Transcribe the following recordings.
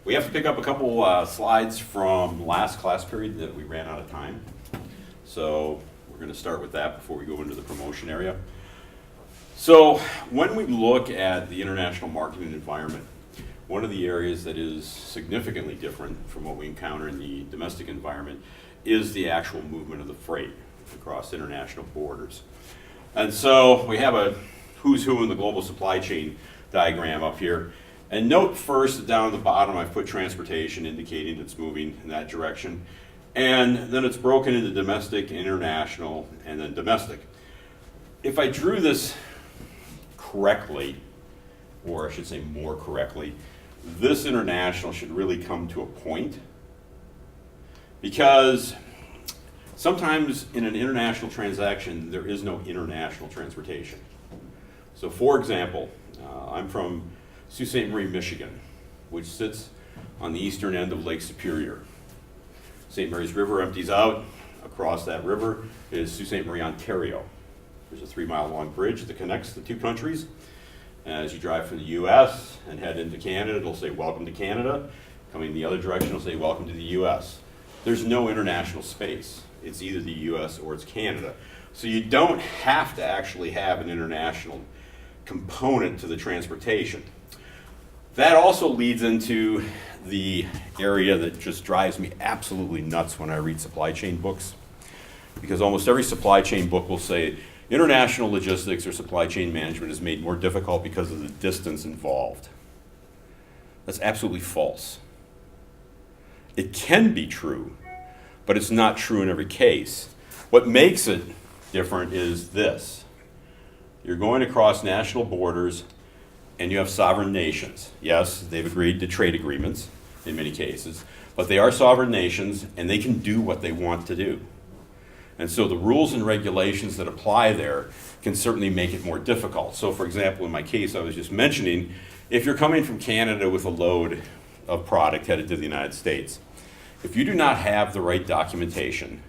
We have to pick up a couple slides from last class period that we ran out of time. So we're going to start with that before we go into the promotion area. So when we look at the international marketing environment, one of the areas that is significantly different from what we encounter in the domestic environment is the actual movement of the freight across international borders. And so we have a who's who in the global supply chain diagram up here. And note first that down at the bottom I've put transportation indicating it's moving in that direction. And then it's broken into domestic, international, and then domestic. If I drew this correctly, or I should say more correctly, this international should really come to a point, because sometimes in an international transaction there is no international transportation. So for example, I'm from Sault Ste. Marie, Michigan, which sits on the eastern end of Lake Superior. St. Mary's River empties out. Across that river is Sault Ste. Marie, Ontario. There's a 3-mile long bridge that connects the two countries. As you drive from the US and head into Canada, it'll say welcome to Canada. Coming the other direction, it'll say welcome to the US. There's no international space. It's either the US or it's Canada. So you don't have to actually have an international component to the transportation. That also leads into the area that just drives me absolutely nuts when I read supply chain books, because almost every supply chain book will say international logistics or supply chain management is made more difficult because of the distance involved. That's absolutely false. It can be true, but it's not true in every case. What makes it different is this. You're going across national borders and you have sovereign nations. Yes, they've agreed to trade agreements in many cases, but they are sovereign nations and they can do what they want to do. And so the rules and regulations that apply there can certainly make it more difficult. So for example, in my case I was just mentioning, if you're coming from Canada with a load of product headed to the United States, if you do not have the right documentation,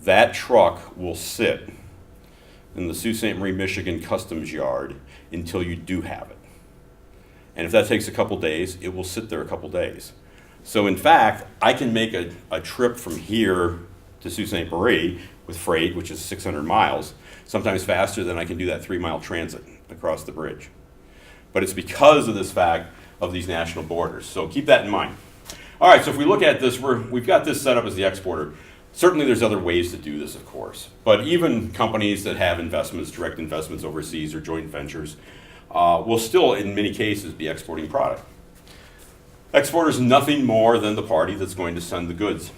that truck will sit in the Sault Ste. Marie, Michigan customs yard until you do have it. And if that takes a couple days, it will sit there a couple days. So in fact, I can make a trip from here to Sault Ste. Marie with freight, which is 600 miles, sometimes faster than I can do that 3-mile transit across the bridge. But it's because of this fact of these national borders. So keep that in mind. All right, so if we look at this, we've got this set up as the exporter. Certainly there's other ways to do this, of course. But even companies that have investments, direct investments overseas or joint ventures, will still, in many cases, be exporting product. Exporter is nothing more than the party that's going to send the goods.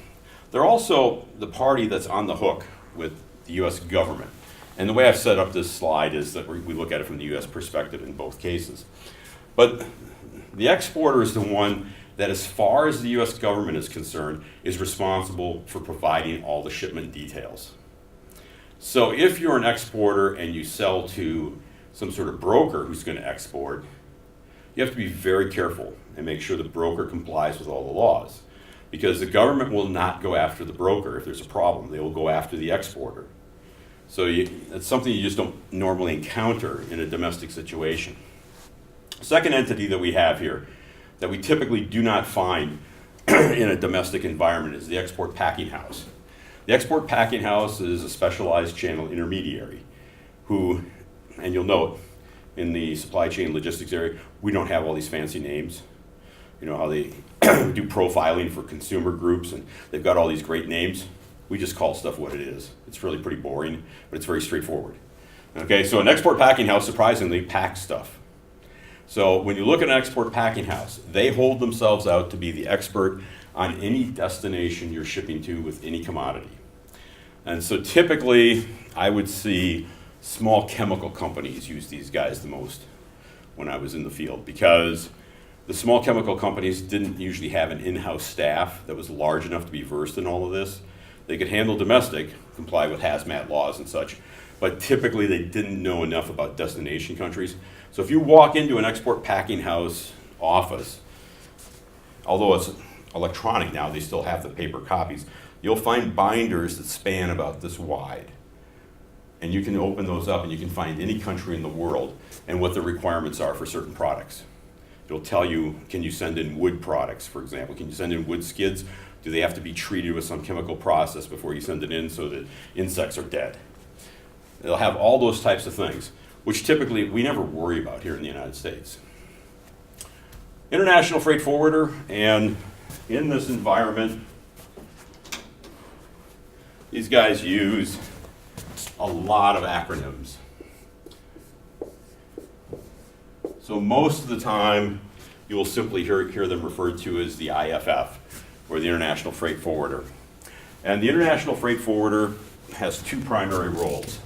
They're also the party that's on the hook with the U.S. government. And the way I've set up this slide is that we look at it from the U.S. perspective in both cases. But the exporter is the one that, as far as the U.S. government is concerned, is responsible for providing all the shipment details. So if you're an exporter and you sell to some sort of broker who's going to export, you have to be very careful and make sure the broker complies with all the laws. Because the government will not go after the broker if there's a problem. They will go after the exporter. So it's something you just don't normally encounter in a domestic situation. Second entity that we have here that we typically do not find in a domestic environment is the export packing house. The export packing house is a specialized channel intermediary who, and you'll note in the supply chain logistics area, we don't have all these fancy names. You know how they do profiling for consumer groups and they've got all these great names. We just call stuff what it is. It's really pretty boring, but it's very straightforward. Okay, so an export packing house surprisingly packs stuff. So when you look at an export packing house, they hold themselves out to be the expert on any destination you're shipping to with any commodity. And so typically I would see small chemical companies use these guys the most when I was in the field, because the small chemical companies didn't usually have an in-house staff that was large enough to be versed in all of this. They could handle domestic, comply with hazmat laws and such, but typically they didn't know enough about destination countries. So if you walk into an export packing house office, although it's electronic now, they still have the paper copies, you'll find binders that span about this wide. And you can open those up and you can find any country in the world and what the requirements are for certain products. It'll tell you, can you send in wood products, for example? Can you send in wood skids? Do they have to be treated with some chemical process before you send it in so that insects are dead? It'll have all those types of things, which typically we never worry about here in the United States. International freight forwarder, and in this environment, these guys use a lot of acronyms. So most of the time, you will simply hear them referred to as the IFF, or the International Freight Forwarder. And the International Freight Forwarder has two primary roles.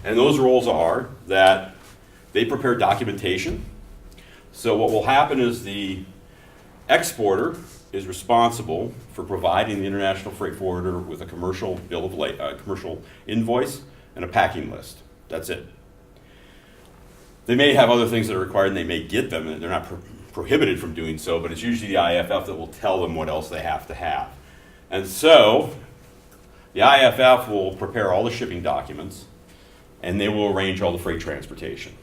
And those roles are that they prepare documentation. So what will happen is the exporter is responsible for providing the International Freight Forwarder with a commercial bill of commercial invoice and a packing list. That's it. They may have other things that are required, and they may get them, and they're not prohibited from doing so, but it's usually the IFF that will tell them what else they have to have. And so the IFF will prepare all the shipping documents, and they will arrange all the freight transportation.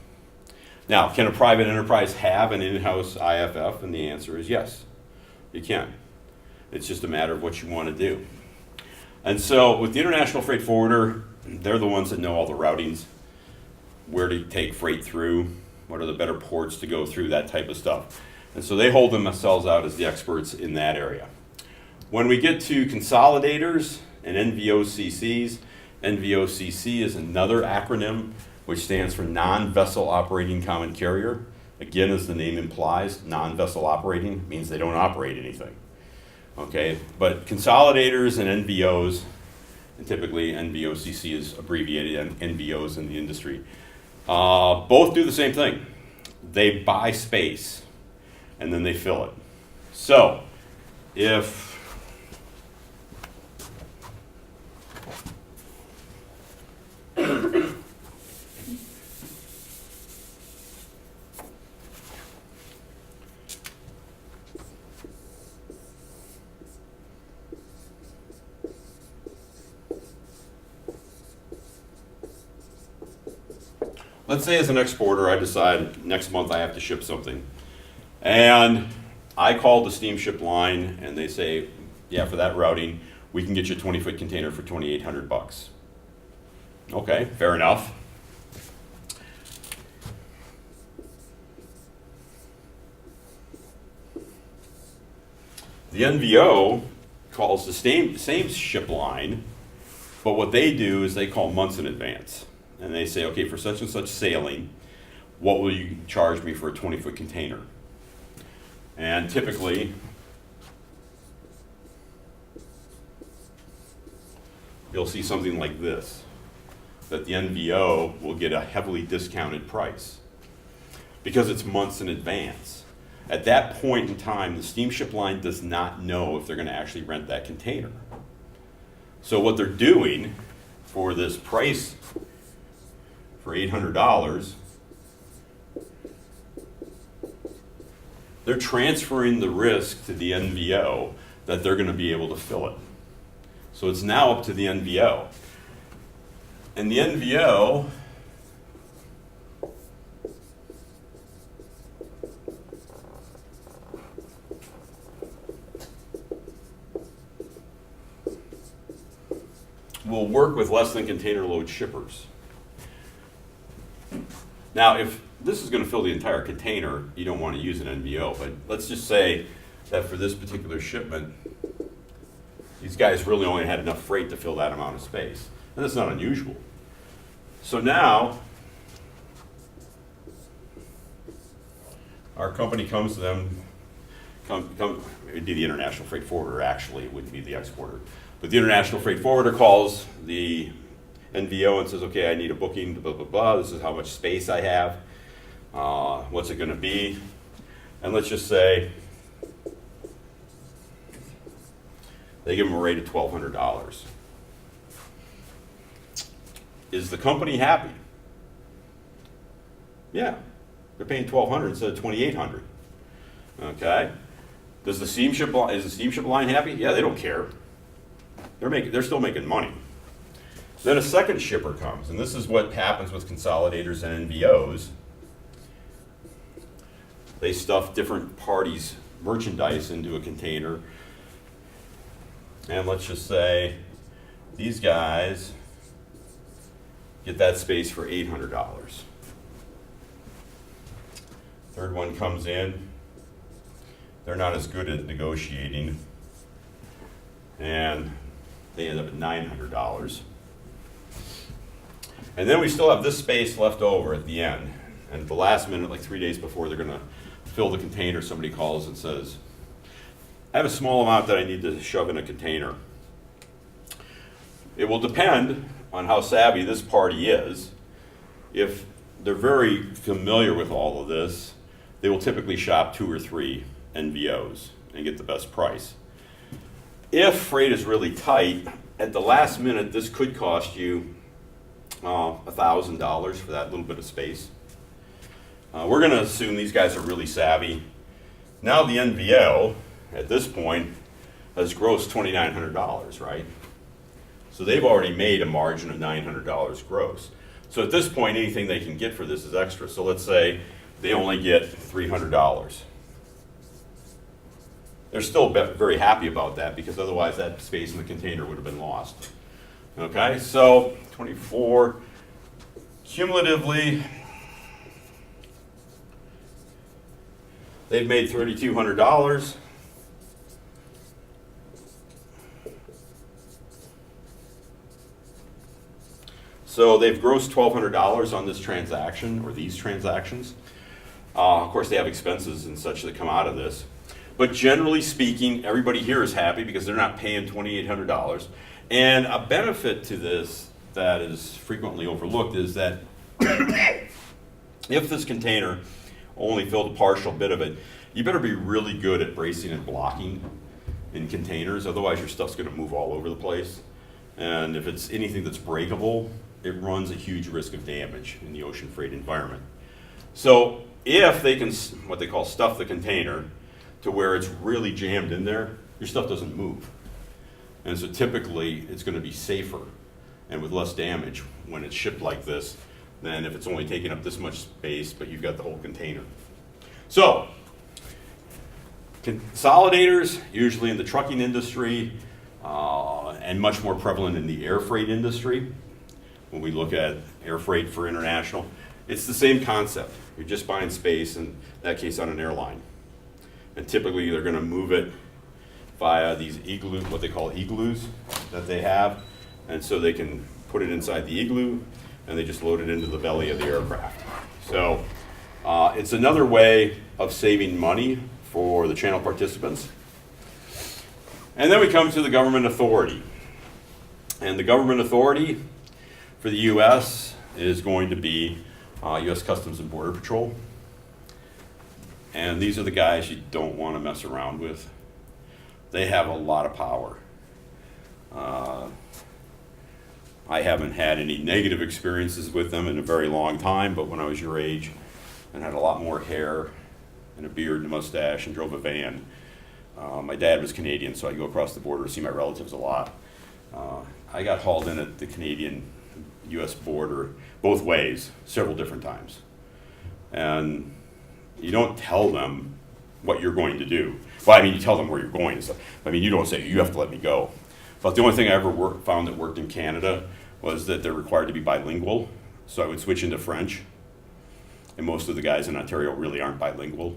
Now, can a private enterprise have an in-house IFF? And the answer is yes, you can. It's just a matter of what you want to do. And so with the International Freight Forwarder, they're the ones that know all the routings, where to take freight through, what are the better ports to go through, that type of stuff. And so they hold themselves out as the experts in that area. When we get to consolidators and NVOCCs, NVOCC is another acronym which stands for Non-Vessel Operating Common Carrier. Again, as the name implies, non-vessel operating means they don't operate anything. Okay, but consolidators and NVOs, and typically NVOCC is abbreviated NVOs in the industry, both do the same thing. They buy space and then they fill it. So if let's say as an exporter, I decide next month I have to ship something. And I call the steamship line and they say, yeah, for that routing, we can get you a 20-foot container for $2,800. Okay, fair enough. The NVO calls the same ship line, but what they do is they call months in advance. And they say, okay, for such and such sailing, what will you charge me for a 20-foot container? And typically, you'll see something like this, that the NVO will get a heavily discounted price because it's months in advance. At that point in time, the steamship line does not know if they're going to actually rent that container. So what they're doing for this price for $800, they're transferring the risk to the NVO that they're going to be able to fill it. So it's now up to the NVO. And the NVO will work with less than container load shippers. Now, if this is going to fill the entire container, you don't want to use an NVO, but let's just say that for this particular shipment, these guys really only had enough freight to fill that amount of space. And that's not unusual. So now, our company comes to them, it'd be the International Freight Forwarder actually, it wouldn't be the exporter. But the International Freight Forwarder calls the NVO and says, okay, I need a booking, blah, blah, blah, this is how much space I have, what's it going to be, and let's just say they give them a rate of $1,200. Is the company happy? Yeah, they're paying $1,200 instead of $2,800. Okay, is the steamship line happy? Yeah, they don't care. They're still making money. Then a second shipper comes, and this is what happens with consolidators and NVOs. They stuff different parties' merchandise into a container, and let's just say these guys get that space for $800. Third one comes in. They're not as good at negotiating, and they end up at $900. And then we still have this space left over at the end. And at the last minute, like 3 days before they're going to fill the container, somebody calls and says, I have a small amount that I need to shove in a container. It will depend on how savvy this party is. If they're very familiar with all of this, they will typically shop 2 or 3 NVOs and get the best price. If freight is really tight, at the last minute, this could cost you $1,000 for that little bit of space. We're going to assume these guys are really savvy. Now the NVO, at this point, has grossed $2,900, right? So they've already made a margin of $900 gross. So at this point, anything they can get for this is extra. So let's say they only get $300. They're still very happy about that because otherwise that space in the container would have been lost. Okay, so 24, cumulatively, they've made $3,200. So they've grossed $1,200 on this transaction, or these transactions. Of course, they have expenses and such that come out of this. But generally speaking, everybody here is happy because they're not paying $2,800. And a benefit to this that is frequently overlooked is that if this container only filled a partial bit of it, you better be really good at bracing and blocking in containers, otherwise your stuff's going to move all over the place. And if it's anything that's breakable, it runs a huge risk of damage in the ocean freight environment. So if they can, what they call stuff the container to where it's really jammed in there, your stuff doesn't move. And so typically it's going to be safer and with less damage when it's shipped like this than if it's only taking up this much space but you've got the whole container. So consolidators, usually in the trucking industry, and much more prevalent in the air freight industry. When we look at air freight for international, it's the same concept. You're just buying space, in that case on an airline. And typically they're going to move it via these igloo, what they call igloos that they have. And so they can put it inside the igloo and they just load it into the belly of the aircraft. So it's another way of saving money for the channel participants. And then we come to the government authority. And the government authority for the U.S. is going to be U.S. Customs and Border Patrol. And these are the guys you don't want to mess around with. They have a lot of power. I haven't had any negative experiences with them in a very long time, but when I was your age and had a lot more hair and a beard and a mustache and drove a van, my dad was Canadian, so I go across the border to see my relatives a lot. I got hauled in at the Canadian-U.S. border both ways, several different times. And you don't tell them what you're going to do. Well, I mean, you tell them where you're going. So, I mean, you don't say, you have to let me go. But the only thing I ever found that worked in Canada was that they're required to be bilingual. So I would switch into French. And most of the guys in Ontario really aren't bilingual.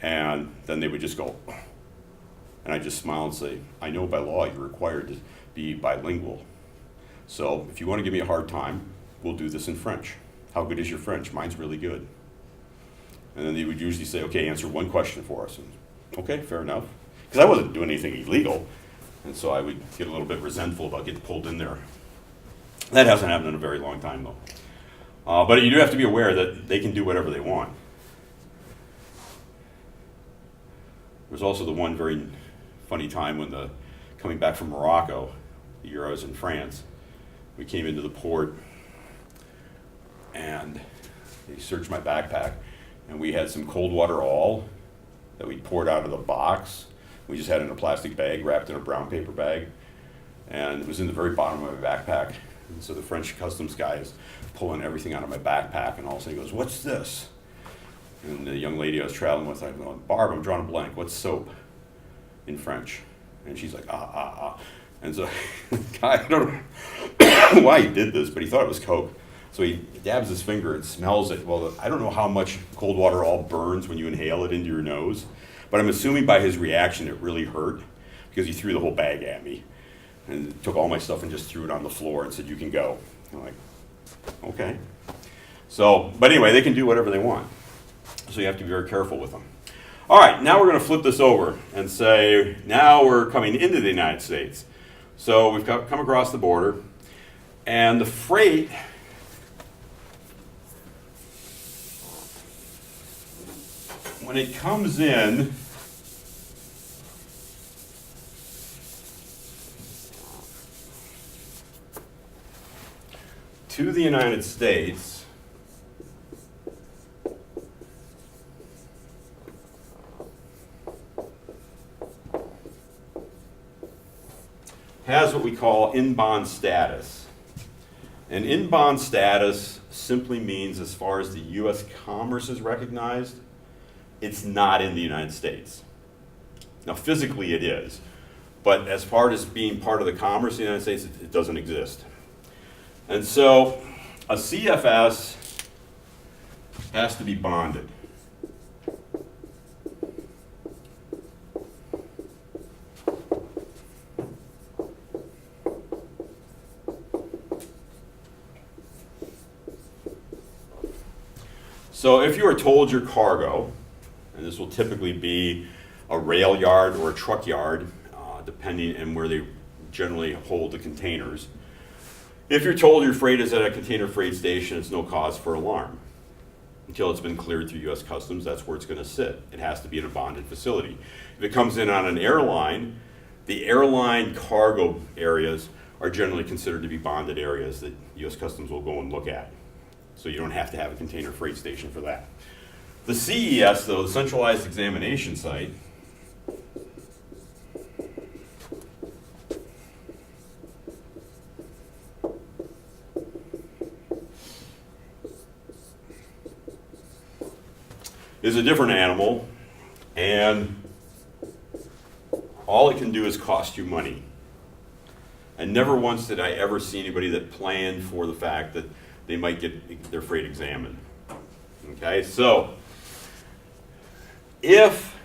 And then they would just go, and I just smile and say, I know by law you're required to be bilingual. So if you want to give me a hard time, we'll do this in French. How good is your French? Mine's really good. And then they would usually say, okay, answer one question for us. And, okay, fair enough. Because I wasn't doing anything illegal. And so I would get a little bit resentful about getting pulled in there. That hasn't happened in a very long time, though. But you do have to be aware that they can do whatever they want. There was also the one very funny time when coming back from Morocco, the year I was in France, we came into the port and They searched my backpack, and we had some cold water all that we poured out of the box. We just had it in a plastic bag, wrapped in a brown paper bag, and it was in the very bottom of my backpack. And so the French customs guy is pulling everything out of my backpack, and all of a sudden he goes, "What's this?" And the young lady I was traveling with, I'm going, "Barb, I'm drawing a blank. What's soap in French?" And she's like, "Ah, ah, ah." And so the guy, I don't know why he did this, but he thought it was Coke. So he dabs his finger and smells it. Well, I don't know how much cold water all burns when you inhale it into your nose, but I'm assuming by his reaction it really hurt because he threw the whole bag at me and took all my stuff and just threw it on the floor and said, "You can go." I'm like, okay. So, but anyway, they can do whatever they want. So you have to be very careful with them. All right, now we're going to flip this over and say, now we're coming into the United States. So we've come across the border, and the freight when it comes in, to the United States, has what we call in-bond status. And in-bond status simply means, as far as the U.S. commerce is recognized, it's not in the United States. Now, physically it is, but as far as being part of the commerce of the United States, it doesn't exist. And so a CFS has to be bonded. So if you are told your cargo, and this will typically be a rail yard or a truck yard, depending on where they generally hold the containers. If you're told your freight is at a container freight station, it's no cause for alarm. Until it's been cleared through U.S. Customs, that's where it's going to sit. It has to be in a bonded facility. If it comes in on an airline, the airline cargo areas are generally considered to be bonded areas that U.S. Customs will go and look at. So you don't have to have a container freight station for that. The CES, though, the Centralized Examination Site, is a different animal, and all it can do is cost you money. And never once did I ever see anybody that planned for the fact that they might get their freight examined. Okay, so if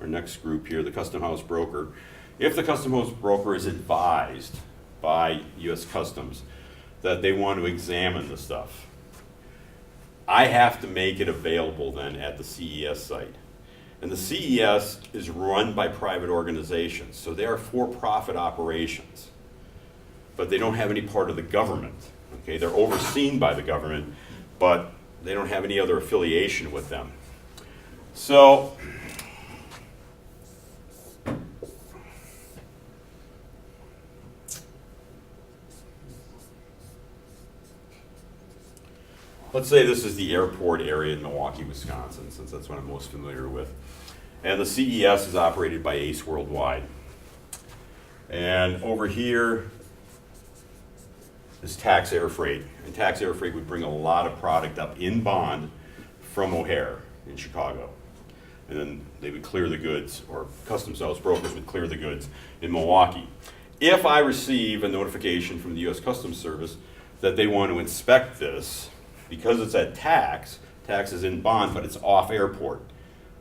our next group here, the Custom House broker, if the Custom House broker is advised by U.S. Customs that they want to examine the stuff, I have to make it available then at the CES site. And the CES is run by private organizations, so they are for-profit operations, but they don't have any part of the government. Okay, they're overseen by the government, but they don't have any other affiliation with them. So let's say this is the airport area in Milwaukee, Wisconsin, since that's what I'm most familiar with. And the CES is operated by Ace Worldwide. And over here is Tax Air Freight. And Tax Air Freight would bring a lot of product up in bond from O'Hare in Chicago. And then they would clear the goods, or Customs House brokers would clear the goods in Milwaukee. If I receive a notification from the U.S. Customs Service that they want to inspect this, because it's at tax is in bond, but it's off airport.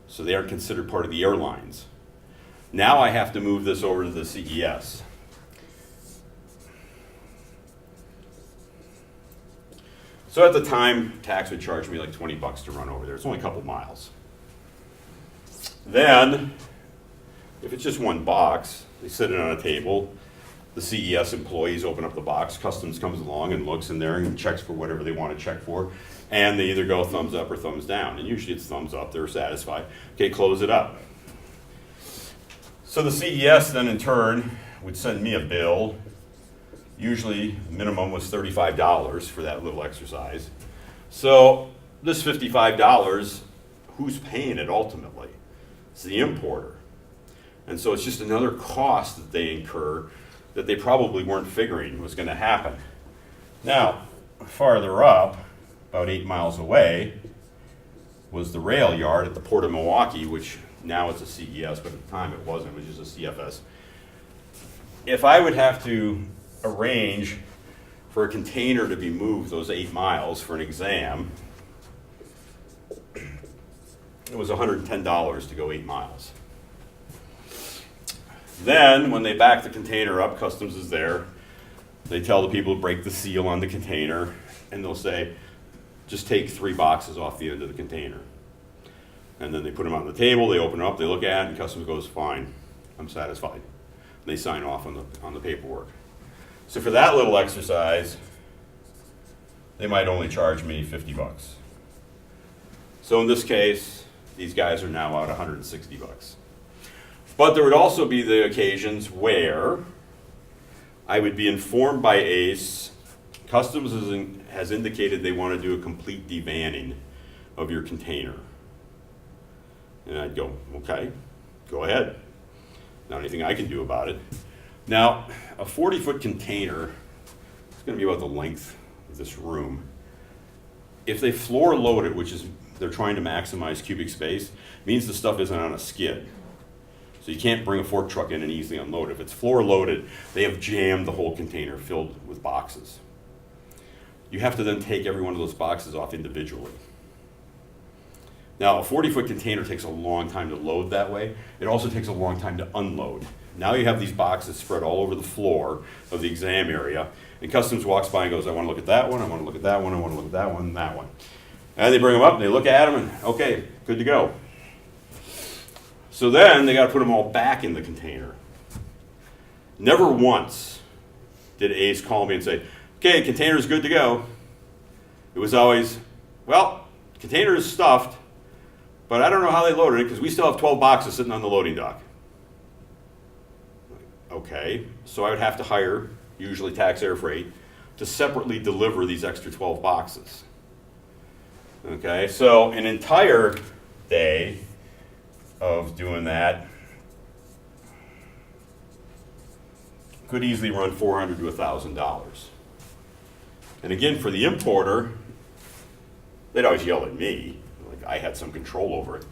So they aren't considered part of the airlines. Now I have to move this over to the CES. So at the time, tax would charge me like $20 to run over there. It's only a couple miles. Then, if it's just one box, they sit it on a table. The CES employees open up the box. Customs comes along and looks in there and checks for whatever they want to check for. And they either go thumbs up or thumbs down. And usually it's thumbs up. They're satisfied. Okay, close it up. So the CES then in turn would send me a bill. Usually the minimum was $35 for that little exercise. So this $55, who's paying it ultimately? It's the importer. And so it's just another cost that they incur that they probably weren't figuring was going to happen. Now, farther up, about 8 miles away, was the rail yard at the Port of Milwaukee, which now it's a CES, but at the time it wasn't, it was just a CFS. If I would have to arrange for a container to be moved those 8 miles for an exam, it was $110 to go 8 miles. Then, when they back the container up, customs is there. They tell the people to break the seal on the container, and they'll say, just take 3 boxes off the end of the container. And then they put them on the table, they open it up, they look at it, and customs goes, fine, I'm satisfied. And they sign off on the paperwork. So for that little exercise, they might only charge me 50 bucks. So in this case, these guys are now out 160 bucks. But there would also be the occasions where I would be informed by ACE, customs has indicated they want to do a complete devanning of your container. And I'd go, okay, go ahead. Not anything I can do about it. Now, a 40-foot container is going to be about the length of this room. If they floor load it, which is they're trying to maximize cubic space, means the stuff isn't on a skid. So you can't bring a fork truck in and easily unload it. If it's floor loaded, they have jammed the whole container filled with boxes. You have to then take every one of those boxes off individually. Now, a 40-foot container takes a long time to load that way. It also takes a long time to unload. Now you have these boxes spread all over the floor of the exam area, and customs walks by and goes, I want to look at that one, I want to look at that one, I want to look at that one, and that one. And they bring them up, and they look at them, and okay, good to go. So then they got to put them all back in the container. Never once did ACE call me and say, okay, container's good to go. It was always, well, container is stuffed, but I don't know how they loaded it because we still have 12 boxes sitting on the loading dock. Okay, so I would have to hire, usually Tax Air Freight, to separately deliver these extra 12 boxes. Okay, so an entire day of doing that could easily run $400 to $1,000. And again, for the importer, they'd always yell at me, like I had some control over it.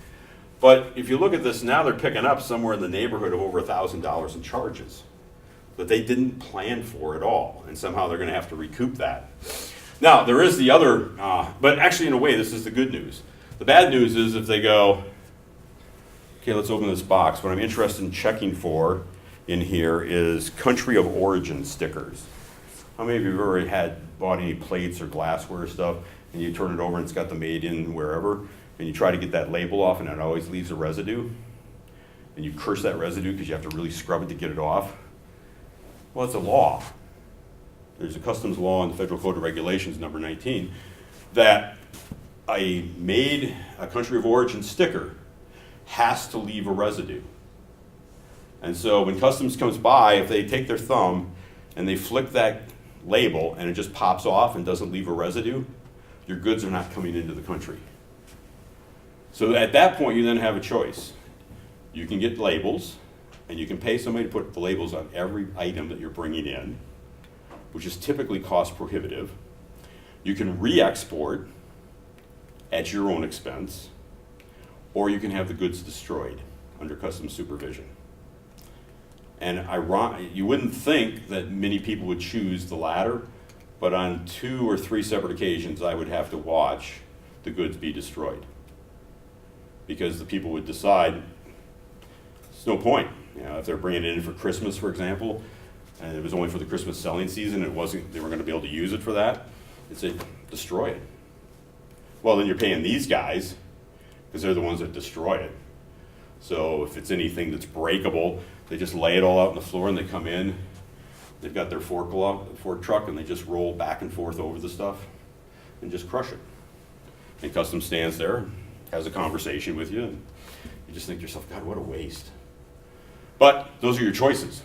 But if you look at this now, they're picking up somewhere in the neighborhood of over $1,000 in charges that they didn't plan for at all, and somehow they're going to have to recoup that. Now, there is the other, but actually in a way, this is the good news. The bad news is if they go, okay, let's open this box. What I'm interested in checking for in here is country of origin stickers. How many of you have ever bought any plates or glassware stuff, and you turn it over and it's got the made in wherever, and you try to get that label off and it always leaves a residue, and you curse that residue because you have to really scrub it to get it off? Well, it's a law. There's a customs law in the Federal Code of Regulations, number 19, that a country of origin sticker has to leave a residue. And so when customs comes by, if they take their thumb and they flick that label and it just pops off and doesn't leave a residue, your goods are not coming into the country. So at that point, you then have a choice. You can get labels, and you can pay somebody to put the labels on every item that you're bringing in, which is typically cost prohibitive. You can re-export at your own expense, or you can have the goods destroyed under customs supervision. And you wouldn't think that many people would choose the latter, but on 2 or 3 separate occasions, I would have to watch the goods be destroyed, because the people would decide there's no point. If they're bringing it in for Christmas, for example, and it was only for the Christmas selling season, they weren't going to be able to use it for that, they'd say, destroy it. Well, then you're paying these guys, because they're the ones that destroy it. So if it's anything that's breakable, they just lay it all out on the floor and they come in, they've got their fork truck, and they just roll back and forth over the stuff and just crush it. And customs stands there, has a conversation with you, and you just think to yourself, God, what a waste. But those are your choices.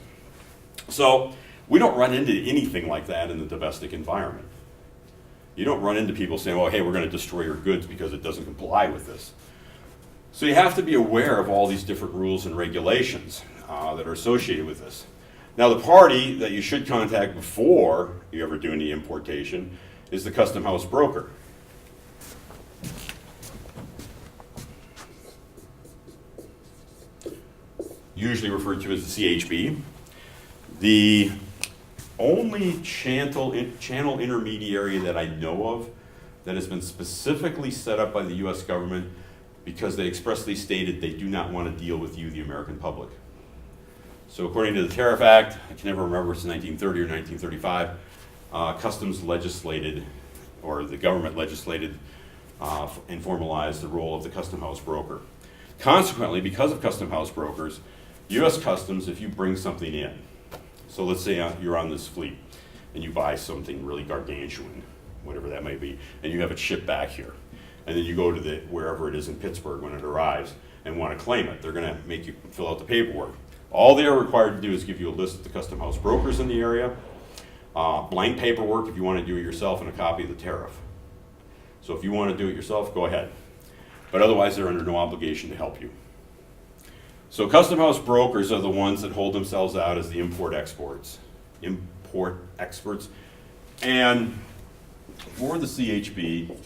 So we don't run into anything like that in the domestic environment. You don't run into people saying, well, hey, we're going to destroy your goods because it doesn't comply with this. So you have to be aware of all these different rules and regulations that are associated with this. Now, the party that you should contact before you ever do any importation is the custom house broker. Usually referred to as the CHB. The only channel intermediary that I know of that has been specifically set up by the US government because they expressly stated they do not want to deal with you, the American public. So according to the Tariff Act, I can never remember if it's 1930 or 1935, Customs legislated, or the government legislated and formalized the role of the custom house broker. Consequently, because of custom house brokers, US Customs, if you bring something in, so let's say you're on this fleet and you buy something really gargantuan, whatever that may be, and you have it shipped back here, and then you go to wherever it is in Pittsburgh when it arrives and want to claim it, they're going to make you fill out the paperwork. All they are required to do is give you a list of the custom house brokers in the area, blank paperwork if you want to do it yourself, and a copy of the tariff. So if you want to do it yourself, go ahead. But otherwise, they're under no obligation to help you. So custom house brokers are the ones that hold themselves out as the import experts. And for the CHB,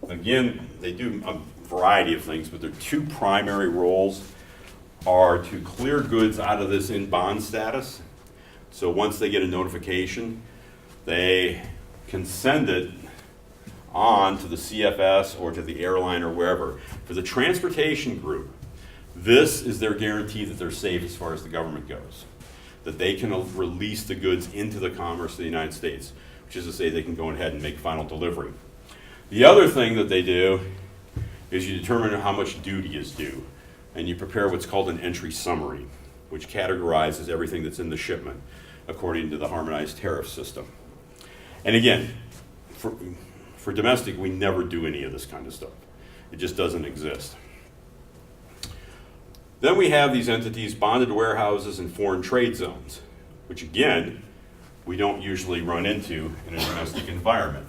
again, they do a variety of things, but their two primary roles are to clear goods out of this in bond status. So once they get a notification, they can send it on to the CFS or to the airline or wherever. For the transportation group, this is their guarantee that they're safe as far as the government goes, that they can release the goods into the commerce of the United States, which is to say they can go ahead and make final delivery. The other thing that they do is you determine how much duty is due, and you prepare what's called an entry summary, which categorizes everything that's in the shipment according to the harmonized tariff system. And again, for domestic, we never do any of this kind of stuff. It just doesn't exist. Then we have these entities, bonded warehouses and foreign trade zones, which again, we don't usually run into in a domestic environment.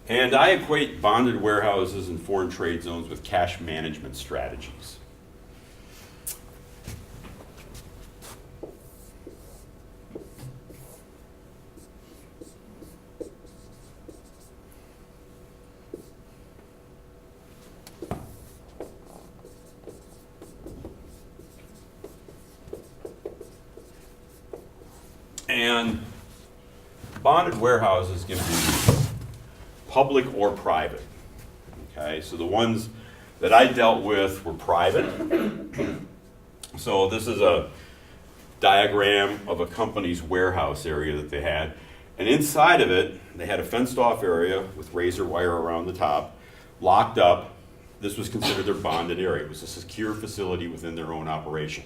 And I equate bonded warehouses and foreign trade zones with cash management strategies. And bonded warehouses can be public or private. Okay, so the ones that I dealt with were private. So this is a diagram of a company's warehouse area that they had. And inside of it, they had a fenced off area with razor wire around the top, locked up. This was considered their bonded area. It was a secure facility within their own operation.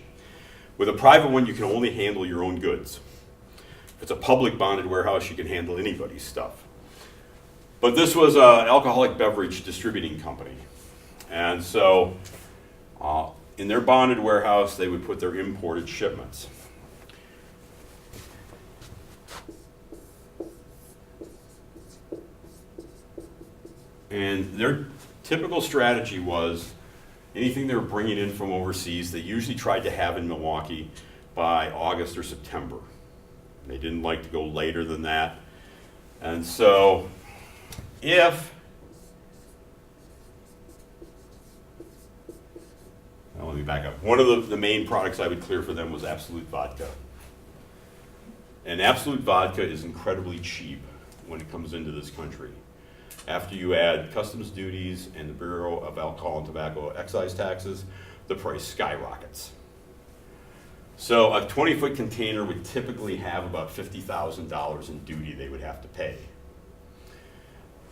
With a private one, you can only handle your own goods. If it's a public bonded warehouse, you can handle anybody's stuff. But this was an alcoholic beverage distributing company. And so in their bonded warehouse, they would put their imported shipments. And their typical strategy was anything they were bringing in from overseas, they usually tried to have in Milwaukee by August or September. They didn't like to go later than that. And so now let me back up. One of the main products I would clear for them was Absolute Vodka. And Absolut vodka is incredibly cheap when it comes into this country. After you add customs duties and the Bureau of Alcohol and Tobacco excise taxes, the price skyrockets. So a 20-foot container would typically have about $50,000 in duty they would have to pay.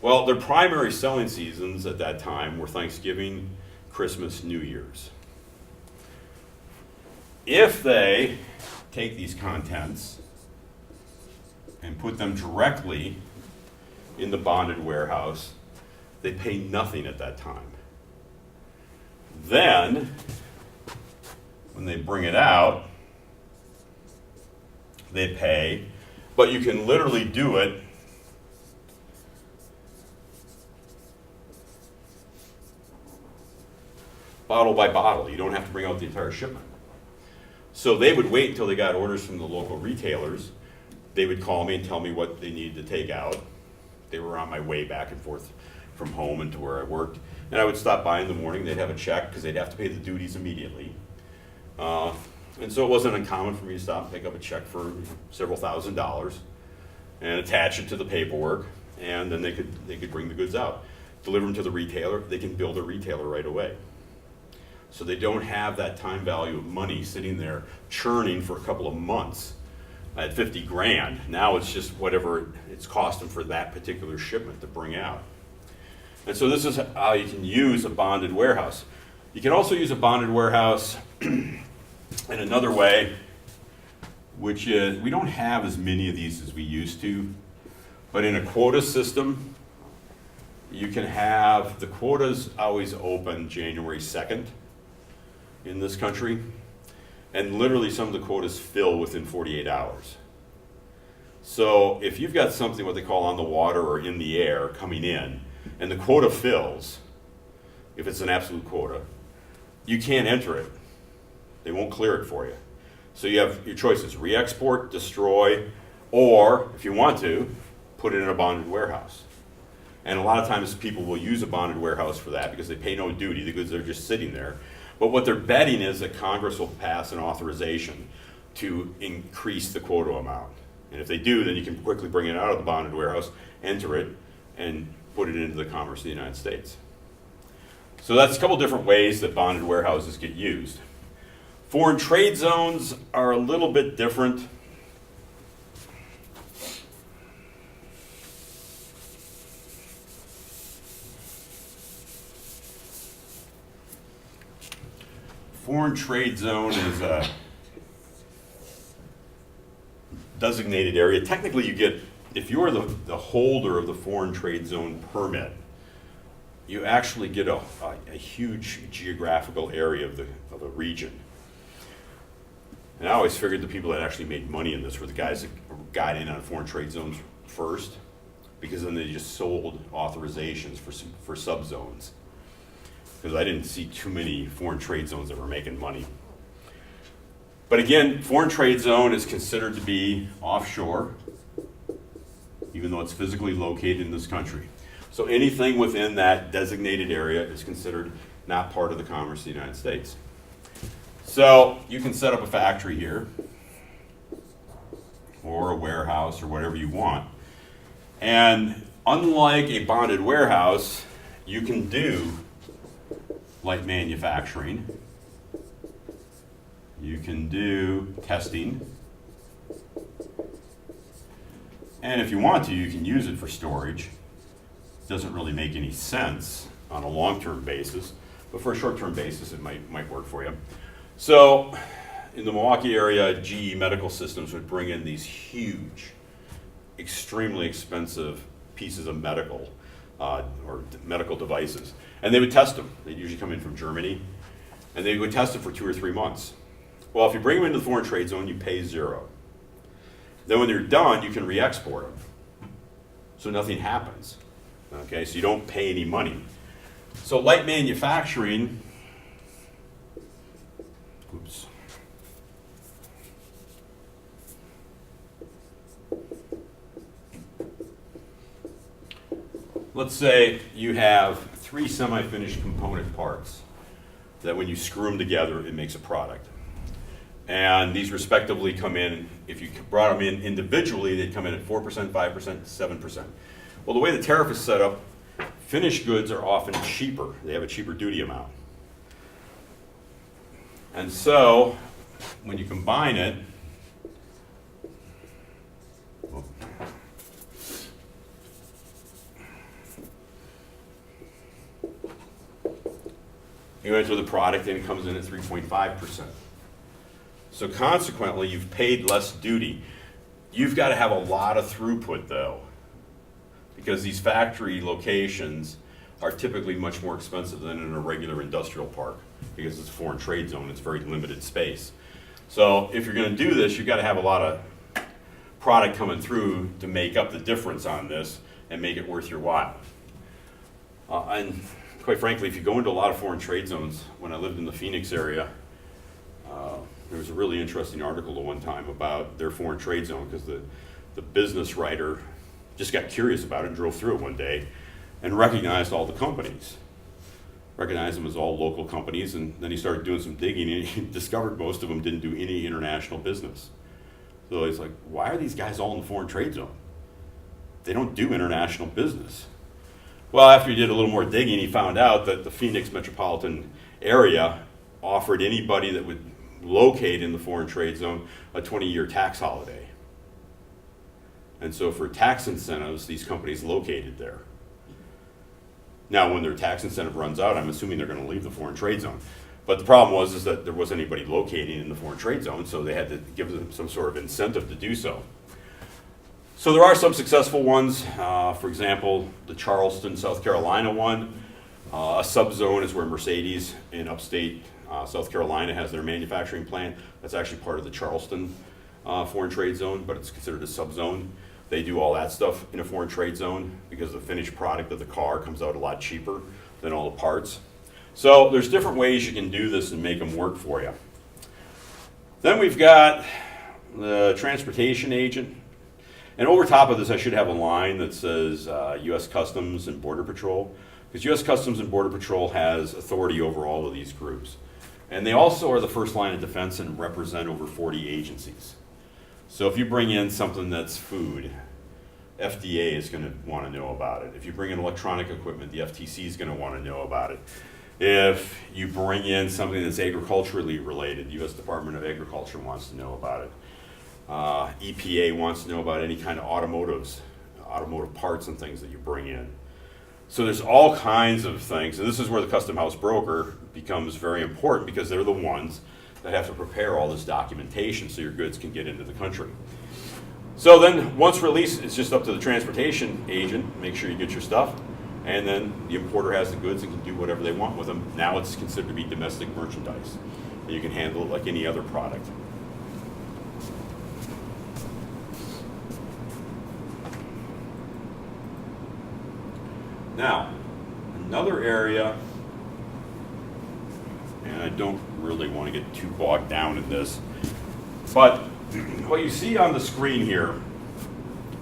Well, their primary selling seasons at that time were Thanksgiving, Christmas, New Year's. If they take these contents and put them directly in the bonded warehouse, they pay nothing at that time. Then, when they bring it out, they pay, but you can literally do it bottle by bottle. You don't have to bring out the entire shipment. So they would wait until they got orders from the local retailers. They would call me and tell me what they needed to take out. They were on my way back and forth from home and to where I worked. And I would stop by in the morning. They'd have a check because they'd have to pay the duties immediately. And so it wasn't uncommon for me to stop and pick up a check for several $1,000s and attach it to the paperwork, and then they could bring the goods out, deliver them to the retailer. They can bill the retailer right away. So they don't have that time value of money sitting there churning for a couple of months at 50 grand. Now it's just whatever it's cost them for that particular shipment to bring out. And so this is how you can use a bonded warehouse. You can also use a bonded warehouse in another way, which is we don't have as many of these as we used to, but in a quota system, you can have the quotas always open January 2nd in this country, and literally some of the quotas fill within 48 hours. So if you've got something what they call on the water or in the air coming in, and the quota fills, if it's an absolute quota, you can't enter it. They won't clear it for you. So you have your choices: re-export, destroy, or if you want to, put it in a bonded warehouse. And a lot of times people will use a bonded warehouse for that because they pay no duty. The goods are just sitting there. But what they're betting is that Congress will pass an authorization to increase the quota amount. And if they do, then you can quickly bring it out of the bonded warehouse, enter it, and put it into the commerce of the United States. So that's a couple different ways that bonded warehouses get used. Foreign trade zones are a little bit different. Foreign trade zone is a designated area. Technically, you get, if you're the holder of the foreign trade zone permit, you actually get a huge geographical area of a region. And I always figured the people that actually made money in this were the guys that got in on foreign trade zones first, because then they just sold authorizations for subzones. Because I didn't see too many foreign trade zones that were making money. But again, foreign trade zone is considered to be offshore, even though it's physically located in this country. So anything within that designated area is considered not part of the commerce of the United States. So you can set up a factory here, or a warehouse, or whatever you want. And unlike a bonded warehouse, you can do light manufacturing. You can do testing. And if you want to, you can use it for storage. It doesn't really make any sense on a long-term basis, but for a short-term basis, it might work for you. So in the Milwaukee area, GE Medical Systems would bring in these huge, extremely expensive pieces of medical or medical devices. And they would test them. They'd usually come in from Germany, and they would test them for 2 or 3 months. Well, if you bring them into the foreign trade zone, you pay $0. Then when they're done, you can re-export them. So nothing happens. Okay, so you don't pay any money. So light manufacturing, oops. Let's say you have 3 semi-finished component parts that when you screw them together, it makes a product. And these respectively come in, if you brought them in individually, they'd come in at 4%, 5%, 7%. Well, the way the tariff is set up, finished goods are often cheaper. They have a cheaper duty amount. And so, when you combine it, you enter the product and it comes in at 3.5%. So consequently, you've paid less duty. You've got to have a lot of throughput though, because these factory locations are typically much more expensive than in a regular industrial park, because it's a foreign trade zone, it's very limited space. So if you're going to do this, you've got to have a lot of product coming through to make up the difference on this and make it worth your while. And quite frankly, if you go into a lot of foreign trade zones, when I lived in the Phoenix area, there was a really interesting article at one time about their foreign trade zone, because the business writer just got curious about it and drove through it one day and recognized all the companies. Recognized them as all local companies, and then he started doing some digging and he discovered most of them didn't do any international business. So he's like, why are these guys all in the foreign trade zone? They don't do international business. Well, after he did a little more digging, he found out that the Phoenix metropolitan area offered anybody that would locate in the foreign trade zone a 20-year tax holiday. And so for tax incentives, these companies located there. Now, when their tax incentive runs out, I'm assuming they're going to leave the foreign trade zone. But the problem was that there wasn't anybody locating in the foreign trade zone, so they had to give them some sort of incentive to do so. So there are some successful ones. For example, the Charleston, South Carolina one. A subzone is where Mercedes in upstate South Carolina has their manufacturing plant. That's actually part of the Charleston foreign trade zone, but it's considered a subzone. They do all that stuff in a foreign trade zone because the finished product of the car comes out a lot cheaper than all the parts. So there's different ways you can do this and make them work for you. Then we've got the transportation agent. And over top of this, I should have a line that says U.S. Customs and Border Patrol, because U.S. Customs and Border Patrol has authority over all of these groups. And they also are the first line of defense and represent over 40 agencies. So if you bring in something that's food, FDA is going to want to know about it. If you bring in electronic equipment, the FTC is going to want to know about it. If you bring in something that's agriculturally related, the U.S. Department of Agriculture wants to know about it. EPA wants to know about any kind of automotive parts and things that you bring in. So there's all kinds of things, and this is where the custom house broker becomes very important, because they're the ones that have to prepare all this documentation so your goods can get into the country. So then once released, it's just up to the transportation agent, make sure you get your stuff, and then the importer has the goods and can do whatever they want with them. Now it's considered to be domestic merchandise, and you can handle it like any other product. Now, another area, and I don't really want to get too bogged down in this, but what you see on the screen here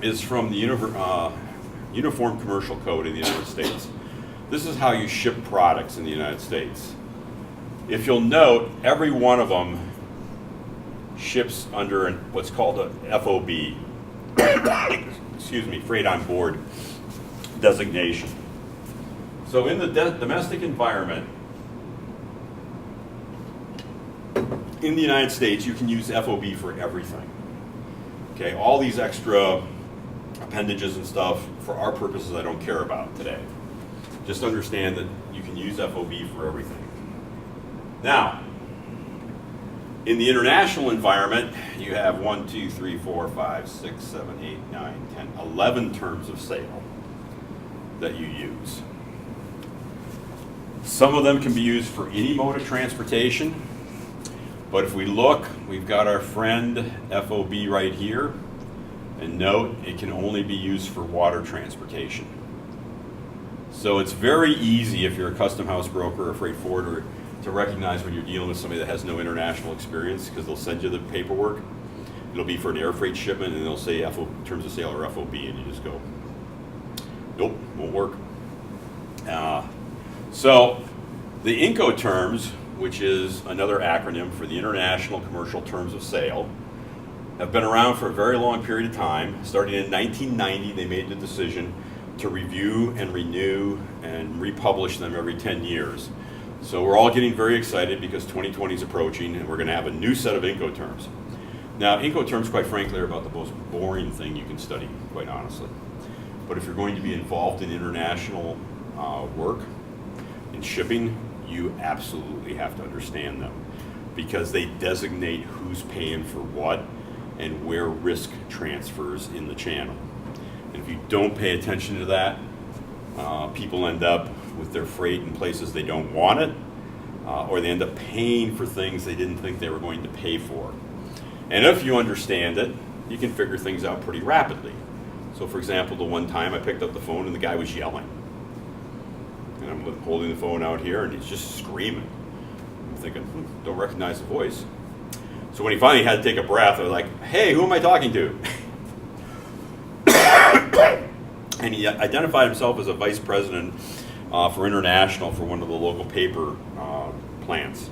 is from the Uniform Commercial Code in the United States. This is how you ship products in the United States. If you'll note, every one of them ships under what's called a FOB, excuse me, freight on board designation. So in the domestic environment, in the United States, you can use FOB for everything. Okay, all these extra appendages and stuff, for our purposes, I don't care about today. Just understand that you can use FOB for everything. Now, in the international environment, you have 1, 2, 3, 4, 5, 6, 7, 8, 9, 10, 11 terms of sale that you use. Some of them can be used for any mode of transportation, but if we look, we've got our friend FOB right here, and note it can only be used for water transportation. So it's very easy if you're a custom house broker or freight forwarder to recognize when you're dealing with somebody that has no international experience, because they'll send you the paperwork. It'll be for an air freight shipment, and they'll say terms of sale or FOB, and you just go, nope, won't work. So the Incoterms, which is another acronym for the International Commercial Terms of Sale, have been around for a very long period of time. Starting in 1990, they made the decision to review and renew and republish them every 10 years. So we're all getting very excited because 2020 is approaching and we're going to have a new set of Incoterms. Now, Incoterms, quite frankly, are about the most boring thing you can study, quite honestly. But if you're going to be involved in international work, in shipping, you absolutely have to understand them because they designate who's paying for what and where risk transfers in the channel. And if you don't pay attention to that, people end up with their freight in places they don't want it, or they end up paying for things they didn't think they were going to pay for. And if you understand it, you can figure things out pretty rapidly. So for example, the one time I picked up the phone and the guy was yelling. And I'm holding the phone out here and he's just screaming. I'm thinking, don't recognize the voice. So when he finally had to take a breath, I was like, hey, who am I talking to? And he identified himself as a vice president for international for one of the local paper plants,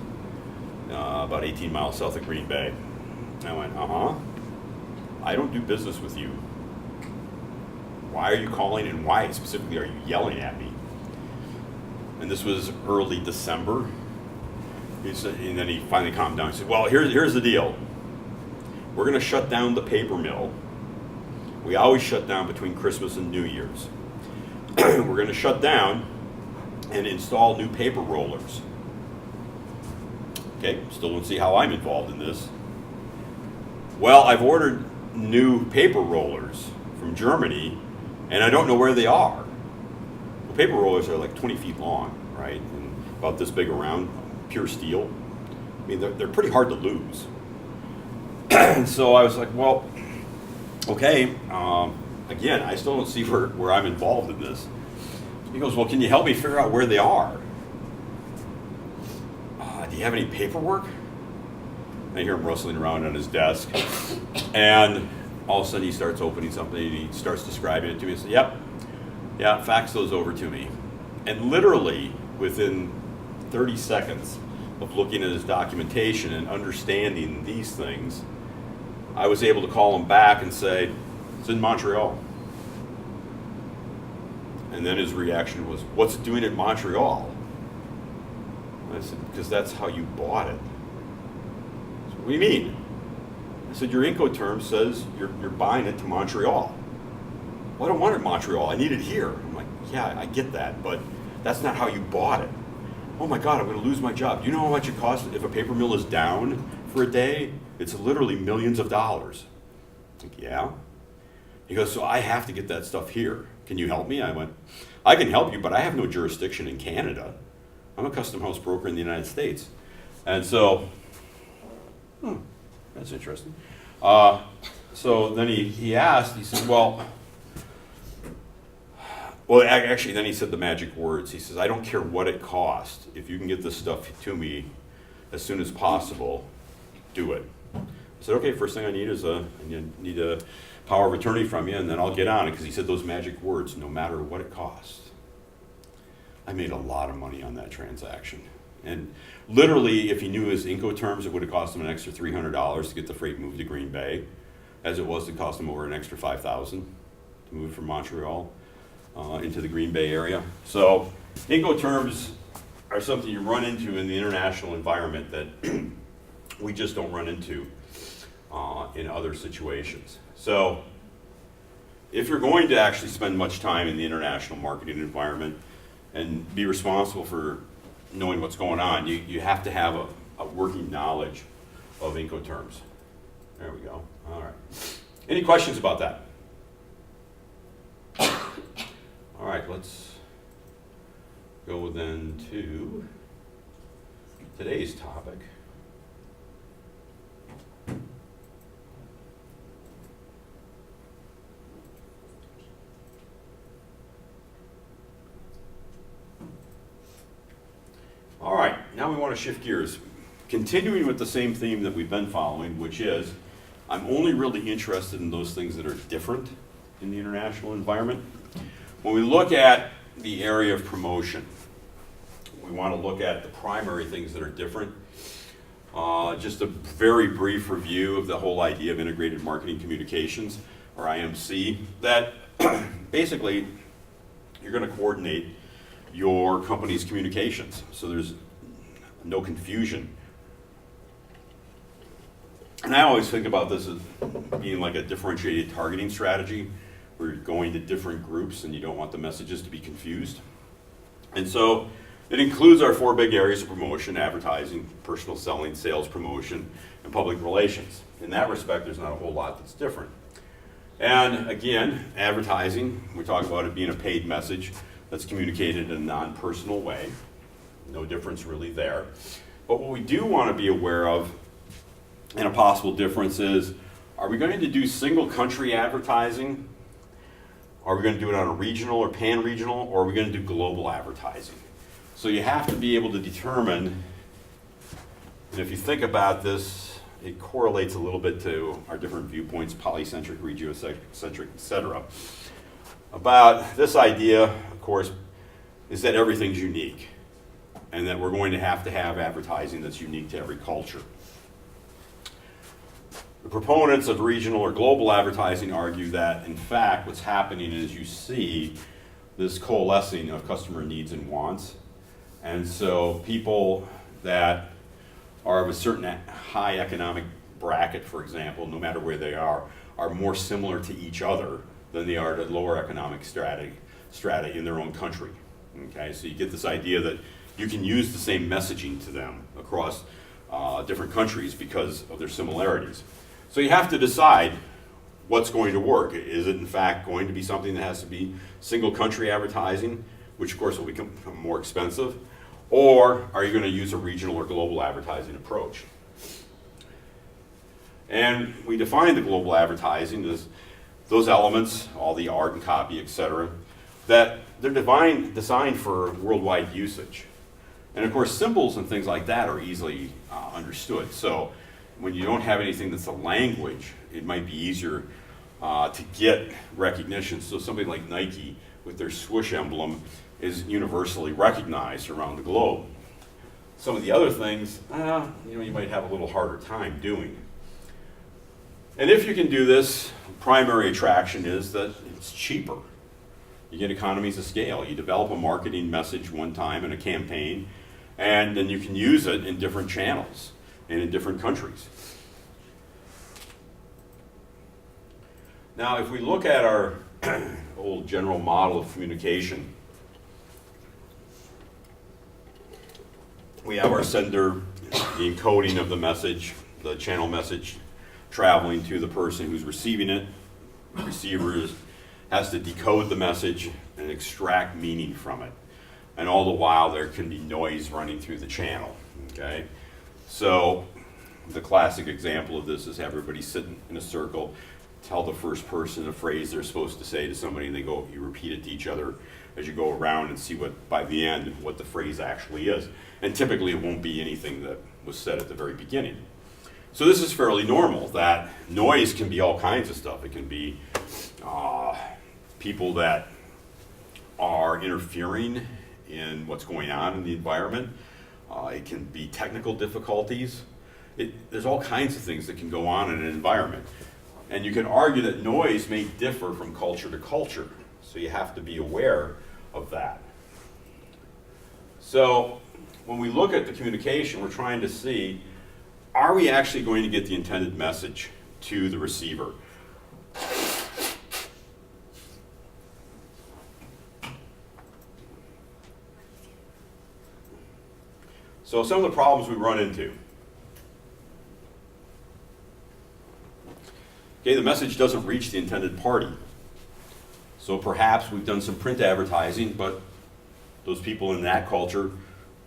about 18 miles south of Green Bay. And I went, I don't do business with you. Why are you calling and why specifically are you yelling at me? And this was early December. He said, and then he finally calmed down. He said, well, here's the deal. We're going to shut down the paper mill. We always shut down between Christmas and New Year's. We're going to shut down and install new paper rollers. Okay, still don't see how I'm involved in this. Well, I've ordered new paper rollers from Germany, and I don't know where they are. Well, paper rollers are like 20 feet long, right? And about this big around, pure steel. I mean, they're pretty hard to lose. And so I was like, well, okay, again, I still don't see where I'm involved in this. He goes, well, can you help me figure out where they are? Do you have any paperwork? I hear him rustling around on his desk. And all of a sudden he starts opening something and he starts describing it to me. He says, yeah, fax those over to me. And literally within 30 seconds of looking at his documentation and understanding these things, I was able to call him back and say, it's in Montreal. And then his reaction was, what's it doing in Montreal? And I said, because that's how you bought it. He said, what do you mean? I said, your Incoterm says you're buying it to Montreal. Well, I don't want it in Montreal, I need it here. I'm like, yeah, I get that, but that's not how you bought it. Oh my God, I'm gonna lose my job. Do you know how much it costs if a paper mill is down for a day? It's literally millions of dollars. I'm like, yeah. He goes, so I have to get that stuff here. Can you help me? I went, I can help you, but I have no jurisdiction in Canada. I'm a custom house broker in the United States. And so, that's interesting. So then he asked, he said, well, actually, then he said the magic words. He says, I don't care what it costs. If you can get this stuff to me as soon as possible, do it. I said, okay, first thing I need is I need a power of attorney from you, and then I'll get on it, because he said those magic words, no matter what it costs. I made a lot of money on that transaction. And literally, if he knew his Incoterms, it would have cost him an extra $300 to get the freight moved to Green Bay, as it was to cost him over an extra $5,000 to move it from Montreal into the Green Bay area. So Incoterms are something you run into in the international environment that we just don't run into in other situations. So if you're going to actually spend much time in the international marketing environment and be responsible for knowing what's going on, you have to have a working knowledge of Incoterms. There we go. All right. Any questions about that? All right, let's go then to today's topic. All right, now we want to shift gears. Continuing with the same theme that we've been following, which is I'm only really interested in those things that are different in the international environment. When we look at the area of promotion, we want to look at the primary things that are different. Just a very brief review of the whole idea of integrated marketing communications, or IMC, that basically you're going to coordinate your company's communications so there's no confusion. And I always think about this as being like a differentiated targeting strategy where you're going to different groups and you don't want the messages to be confused. And so it includes our 4 big areas of promotion: advertising, personal selling, sales promotion, and public relations. In that respect, there's not a whole lot that's different. And again, advertising, we talk about it being a paid message that's communicated in a non-personal way. No difference really there. But what we do want to be aware of, and a possible difference is, are we going to do single country advertising? Are we going to do it on a regional or pan-regional, or are we going to do global advertising? So you have to be able to determine, and if you think about this, it correlates a little bit to our different viewpoints, polycentric, regiocentric, etc. About this idea, of course, is that everything's unique, and that we're going to have advertising that's unique to every culture. The proponents of regional or global advertising argue that, in fact, what's happening is you see this coalescing of customer needs and wants. And so people that are of a certain high economic bracket, for example, no matter where they are more similar to each other than they are to lower economic strata in their own country. Okay, so you get this idea that you can use the same messaging to them across different countries because of their similarities. So you have to decide what's going to work. Is it in fact going to be something that has to be single country advertising, which of course will become more expensive, or are you going to use a regional or global advertising approach? And we define the global advertising as those elements, all the art and copy, etc., that they're designed for worldwide usage. And of course, symbols and things like that are easily understood. So when you don't have anything that's a language, it might be easier to get recognition. So something like Nike with their swoosh emblem is universally recognized around the globe. Some of the other things, you might have a little harder time doing. And if you can do this, primary attraction is that it's cheaper. You get economies of scale. You develop a marketing message one time in a campaign, and then you can use it in different channels and in different countries. Now, if we look at our old general model of communication, we have our sender, the encoding of the message, the channel message traveling to the person who's receiving it. The receiver has to decode the message and extract meaning from it. And all the while there can be noise running through the channel. Okay? So the classic example of this is everybody sitting in a circle, tell the first person a phrase they're supposed to say to somebody, and you repeat it to each other as you go around and see by the end what the phrase actually is. And typically it won't be anything that was said at the very beginning. So this is fairly normal, that noise can be all kinds of stuff. It can be people that are interfering in what's going on in the environment. It can be technical difficulties. There's all kinds of things that can go on in an environment. And you can argue that noise may differ from culture to culture. So you have to be aware of that. So when we look at the communication, we're trying to see, are we actually going to get the intended message to the receiver? So some of the problems we run into. Okay, the message doesn't reach the intended party. So perhaps we've done some print advertising, but those people in that culture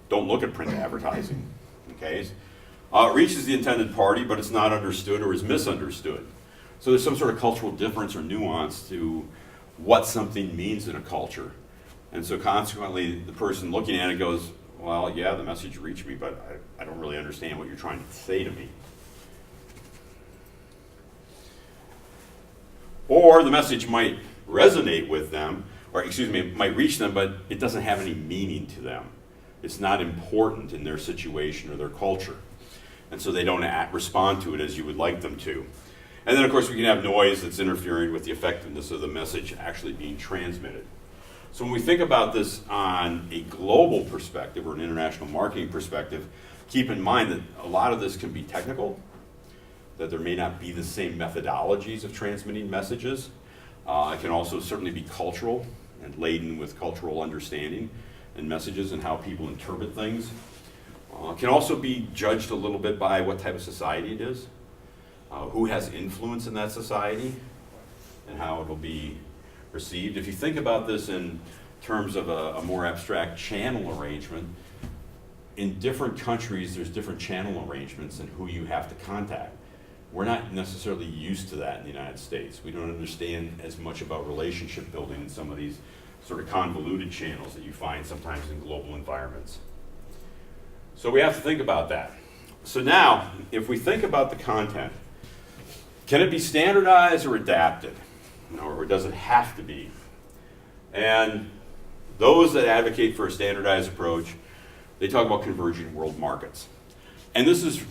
don't look at print advertising. Okay, it reaches the intended party, but it's not understood or is misunderstood. So there's some sort of cultural difference or nuance to what something means in a culture. And so consequently, the person looking at it goes, well, yeah, the message reached me, but I don't really understand what you're trying to say to me. Or the message might resonate with them, or might reach them, but it doesn't have any meaning to them. It's not important in their situation or their culture. And so they don't respond to it as you would like them to. And then, of course, we can have noise that's interfering with the effectiveness of the message actually being transmitted. So when we think about this on a global perspective or an international marketing perspective, keep in mind that a lot of this can be technical, that there may not be the same methodologies of transmitting messages. It can also certainly be cultural and laden with cultural understanding and messages and how people interpret things. It can also be judged a little bit by what type of society it is, who has influence in that society, and how it will be received. If you think about this in terms of a more abstract channel arrangement, in different countries there's different channel arrangements and who you have to contact. We're not necessarily used to that in the United States. We don't understand as much about relationship building in some of these sort of convoluted channels that you find sometimes in global environments. So we have to think about that. So now, if we think about the content, can it be standardized or adapted? Or does it have to be? And those that advocate for a standardized approach, they talk about converging world markets. And this is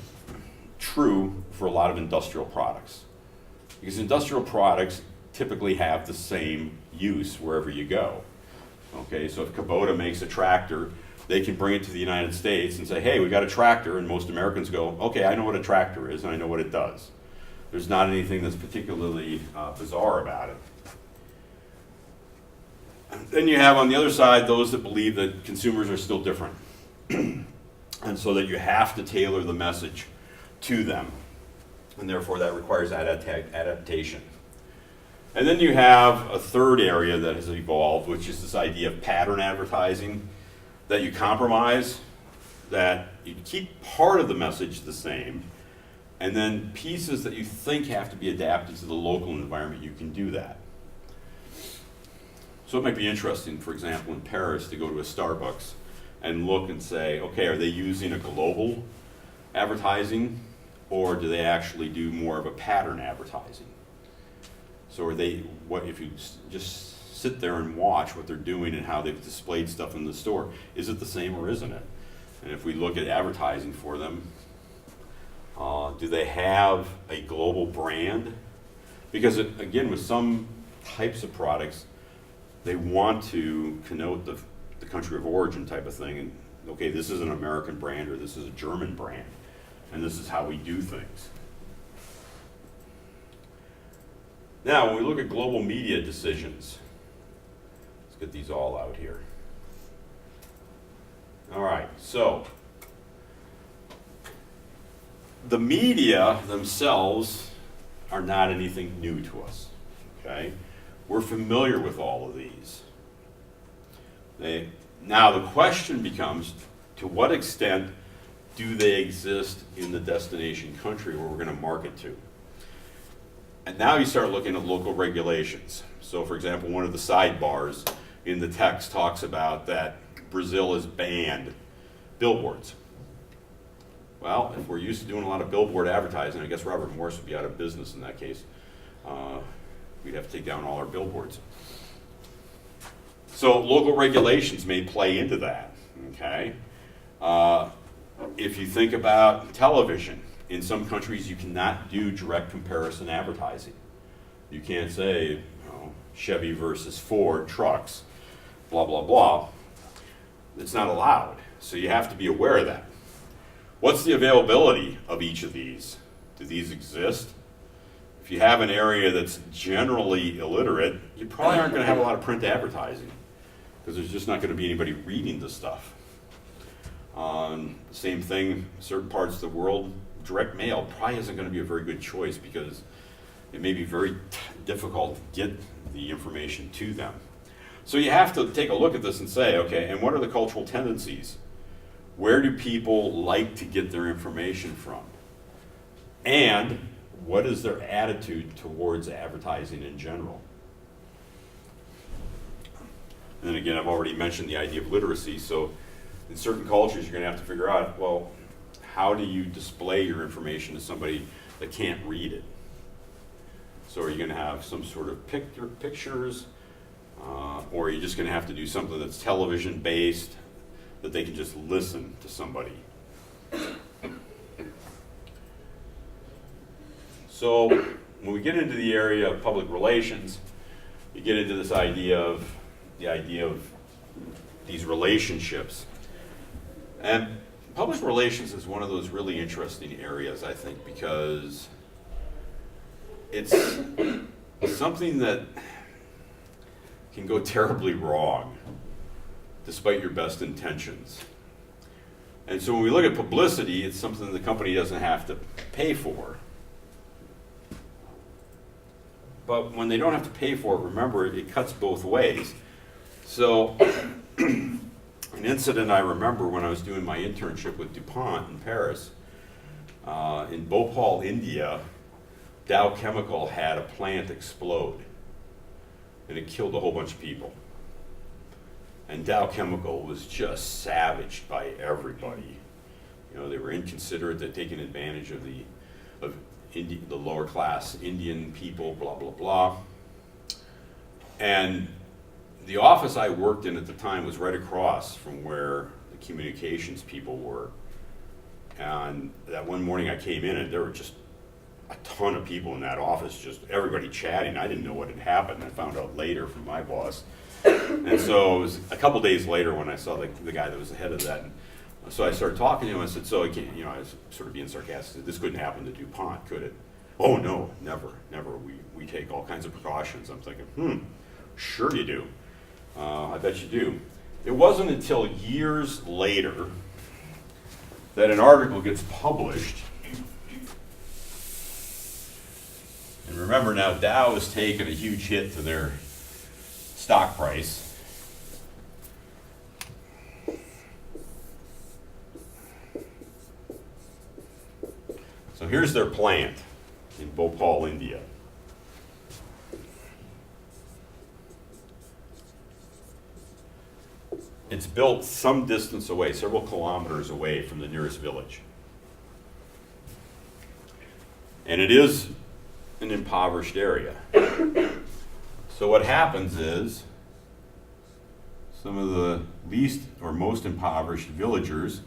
true for a lot of industrial products, because industrial products typically have the same use wherever you go. Okay, so if Kubota makes a tractor, they can bring it to the United States and say, hey, we got a tractor, and most Americans go, okay, I know what a tractor is and I know what it does. There's not anything that's particularly bizarre about it. Then you have on the other side those that believe that consumers are still different, and so that you have to tailor the message to them, and therefore that requires adaptation. And then you have a third area that has evolved, which is this idea of pattern advertising, that you compromise, that you keep part of the message the same, and then pieces that you think have to be adapted to the local environment, you can do that. So it might be interesting, for example, in Paris, to go to a Starbucks and look and say, okay, are they using a global advertising, or do they actually do more of a pattern advertising? So are they, what if you just sit there and watch what they're doing and how they've displayed stuff in the store, is it the same or isn't it? And if we look at advertising for them, do they have a global brand? Because again, with some types of products, they want to connote the country of origin type of thing. And okay, this is an American brand or this is a German brand, and this is how we do things. Now, when we look at global media decisions, let's get these all out here. All right, so the media themselves are not anything new to us, okay? We're familiar with all of these. Now the question becomes, to what extent do they exist in the destination country where we're going to market to? And now you start looking at local regulations. So for example, one of the sidebars in the text talks about that Brazil has banned billboards. Well, if we're used to doing a lot of billboard advertising, I guess Robert Morris would be out of business in that case. We'd have to take down all our billboards. So local regulations may play into that, okay? If you think about television, in some countries you cannot do direct comparison advertising. You can't say, you know, Chevy versus Ford trucks, blah, blah, blah. It's not allowed, so you have to be aware of that. What's the availability of each of these? Do these exist? If you have an area that's generally illiterate, you probably aren't going to have a lot of print advertising, because there's just not going to be anybody reading this stuff. Same thing, certain parts of the world, direct mail probably isn't going to be a very good choice, because it may be very difficult to get the information to them. So you have to take a look at this and say, okay, and what are the cultural tendencies? Where do people like to get their information from? And what is their attitude towards advertising in general? And then again, I've already mentioned the idea of literacy. So in certain cultures, you're going to have to figure out, well, how do you display your information to somebody that can't read it? So are you going to have some sort of pictures, or are you just going to have to do something that's television based, that they can just listen to somebody. So when we get into the area of public relations, you get into this idea of these relationships. And public relations is one of those really interesting areas, I think, because it's something that can go terribly wrong despite your best intentions. And so when we look at publicity, it's something the company doesn't have to pay for. But when they don't have to pay for it, remember, it cuts both ways. So an incident I remember when I was doing my internship with DuPont in Paris, in Bhopal, India, Dow Chemical had a plant explode, and it killed a whole bunch of people. And Dow Chemical was just savaged by everybody. You know, they were inconsiderate, they'd taken advantage of the lower class Indian people, blah, blah, blah. And the office I worked in at the time was right across from where the communications people were. And that one morning I came in and there were just a ton of people in that office, just everybody chatting. I didn't know what had happened. I found out later from my boss. And so it was a couple days later when I saw the guy that was the head of that. And so I started talking to him. I said, so I can't, I was sort of being sarcastic. This couldn't happen to DuPont, could it? Oh, no, never. We take all kinds of precautions. I'm thinking, sure you do. I bet you do. It wasn't until years later that an article gets published. And remember now, Dow has taken a huge hit to their stock price. So here's their plant in Bhopal, India. It's built some distance away, several kilometers away from the nearest village. And it is an impoverished area. So what happens is some of the least or most impoverished villagers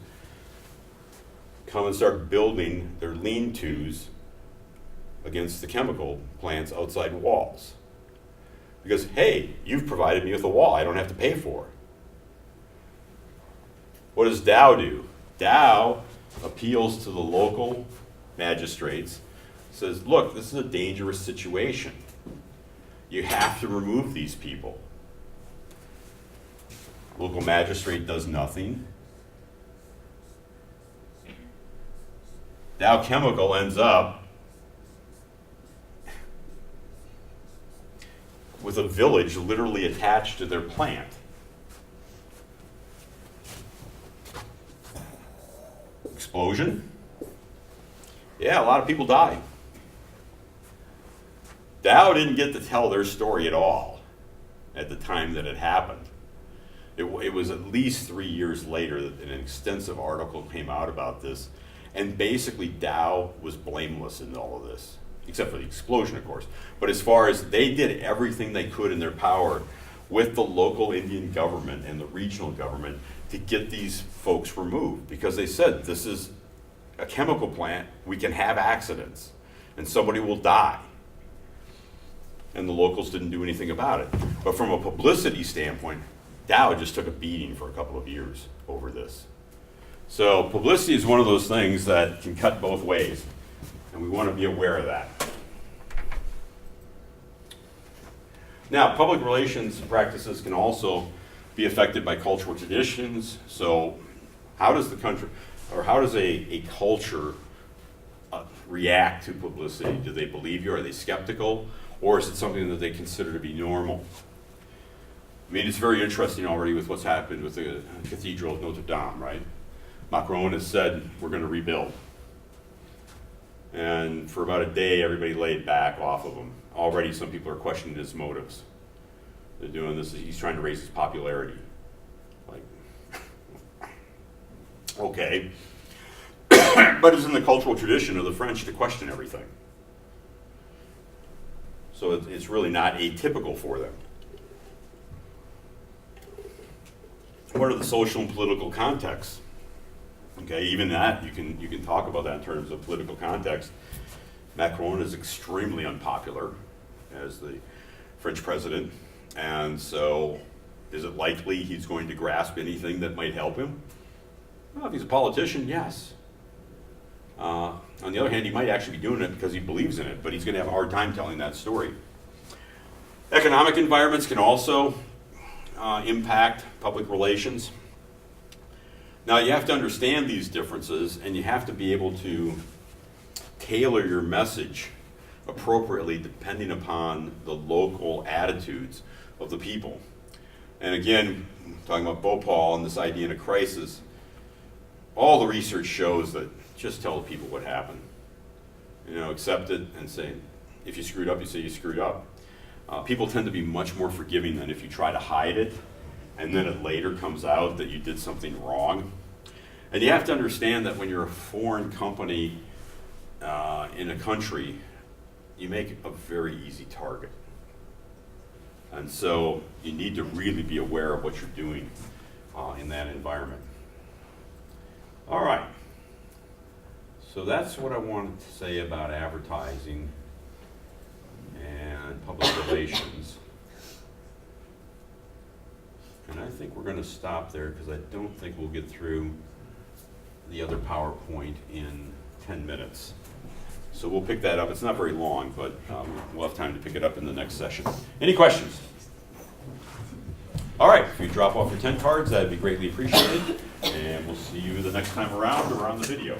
come and start building their lean-tos against the chemical plant's outside walls. Because, hey, you've provided me with a wall I don't have to pay for. What does Dow do? Dow appeals to the local magistrates, says, look, this is a dangerous situation. You have to remove these people. Local magistrate does nothing. Dow Chemical ends up with a village literally attached to their plant. Explosion? Yeah, a lot of people died. Dow didn't get to tell their story at all at the time that it happened. It was at least 3 years later that an extensive article came out about this, and basically Dow was blameless in all of this, except for the explosion, of course. But as far as they did everything they could in their power with the local Indian government and the regional government to get these folks removed, because they said, this is a chemical plant, we can have accidents, and somebody will die. And the locals didn't do anything about it. But from a publicity standpoint, Dow just took a beating for a couple of years over this. So publicity is one of those things that can cut both ways, and we want to be aware of that. Now, public relations practices can also be affected by cultural traditions. So how does the country, or how does a culture react to publicity? Do they believe you? Are they skeptical? Or is it something that they consider to be normal? I mean, it's very interesting already with what's happened with the Cathedral of Notre Dame, right? Macron has said, we're going to rebuild. And for about a day, everybody laid back off of him. Already some people are questioning his motives. They're doing this, he's trying to raise his popularity. Like, okay. But it's in the cultural tradition of the French to question everything. So it's really not atypical for them. what are the social and political contexts? Okay, even that, you can talk about that in terms of political context. Macron is extremely unpopular as the French president, and so is it likely he's going to grasp anything that might help him? Well, if he's a politician, yes. On the other hand, he might actually be doing it because he believes in it, but he's going to have a hard time telling that story. Economic environments can also impact public relations. Now, you have to understand these differences, and you have to be able to tailor your message appropriately depending upon the local attitudes of the people. And again, talking about Bhopal and this idea in a crisis, all the research shows that just tell the people what happened. You know, accept it and say, if you screwed up, you say you screwed up. People tend to be much more forgiving than if you try to hide it and then it later comes out that you did something wrong. And you have to understand that when you're a foreign company in a country, you make a very easy target. And so you need to really be aware of what you're doing in that environment. All right. So that's what I wanted to say about advertising and public relations. And I think we're going to stop there because I don't think we'll get through the other PowerPoint in 10 minutes. So we'll pick that up. It's not very long, but we'll have time to pick it up in the next session. Any questions? All right, if you drop off your 10 cards, that'd be greatly appreciated. And we'll see you the next time around or on the video.